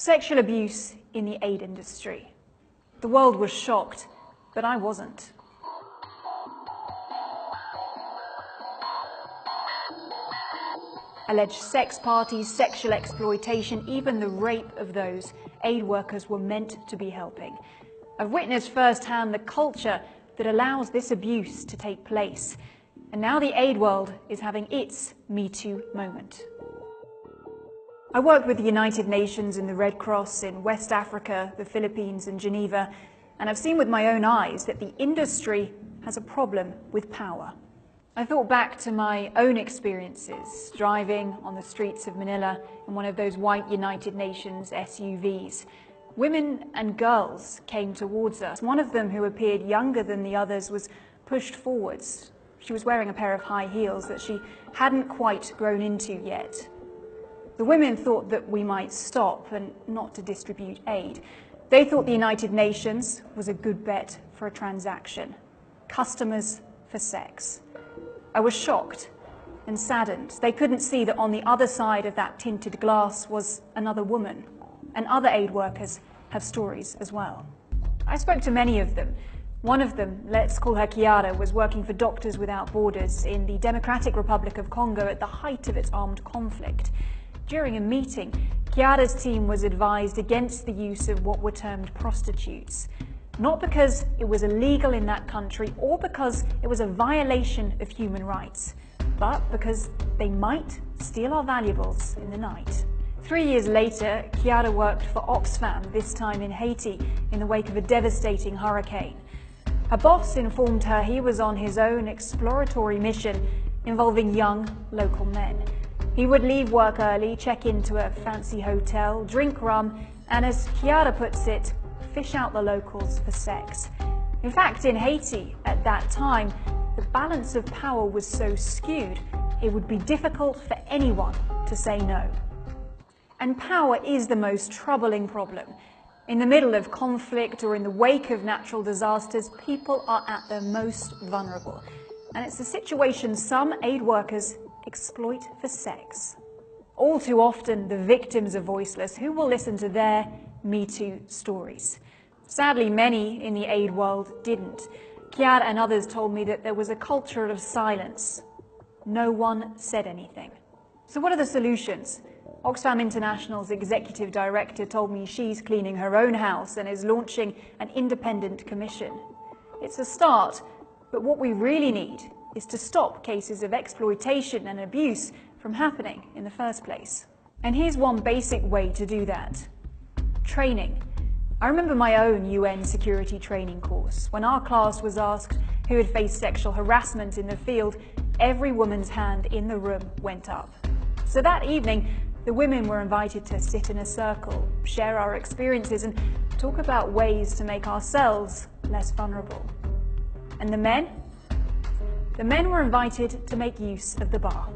Sexual abuse in the aid industry. The world was shocked, but I wasn't. Alleged sex parties, sexual exploitation, even the rape of those aid workers were meant to be helping. I've witnessed firsthand the culture that allows this abuse to take place. And now the aid world is having its Me Too moment. I worked with the United Nations and the Red Cross in West Africa, the Philippines and Geneva, and I've seen with my own eyes that the industry has a problem with power. I thought back to my own experiences driving on the streets of Manila in one of those white United Nations SUVs. Women and girls came towards us. One of them, who appeared younger than the others, was pushed forwards. She was wearing a pair of high heels that she hadn't quite grown into yet. The women thought that we might stop and not to distribute aid. They thought the United Nations was a good bet for a transaction. Customers for sex. I was shocked and saddened. They couldn't see that on the other side of that tinted glass was another woman, and other aid workers have stories as well. I spoke to many of them. One of them, let's call her Kiara, was working for Doctors Without Borders in the Democratic Republic of Congo at the height of its armed conflict. During a meeting, Kiara's team was advised against the use of what were termed prostitutes. Not because it was illegal in that country or because it was a violation of human rights, but because they might steal our valuables in the night. 3 years later, Kiara worked for Oxfam, this time in Haiti, in the wake of a devastating hurricane. Her boss informed her he was on his own exploratory mission involving young local men. He would leave work early, check into a fancy hotel, drink rum, and as Kiara puts it, fish out the locals for sex. In fact, in Haiti at that time, the balance of power was so skewed, it would be difficult for anyone to say no. And power is the most troubling problem. In the middle of conflict or in the wake of natural disasters, people are at their most vulnerable. And it's a situation some aid workers exploit for sex. All too often, the victims are voiceless. Who will listen to their Me Too stories? Sadly, many in the aid world didn't. Kiara and others told me that there was a culture of silence. No one said anything. So what are the solutions? Oxfam International's executive director told me she's cleaning her own house and is launching an independent commission. It's a start, but what we really need is to stop cases of exploitation and abuse from happening in the first place. And here's one basic way to do that. Training. I remember my own UN security training course. When our class was asked who had faced sexual harassment in the field, every woman's hand in the room went up. So that evening, the women were invited to sit in a circle, share our experiences, and talk about ways to make ourselves less vulnerable. And the men? The men were invited to make use of the bar.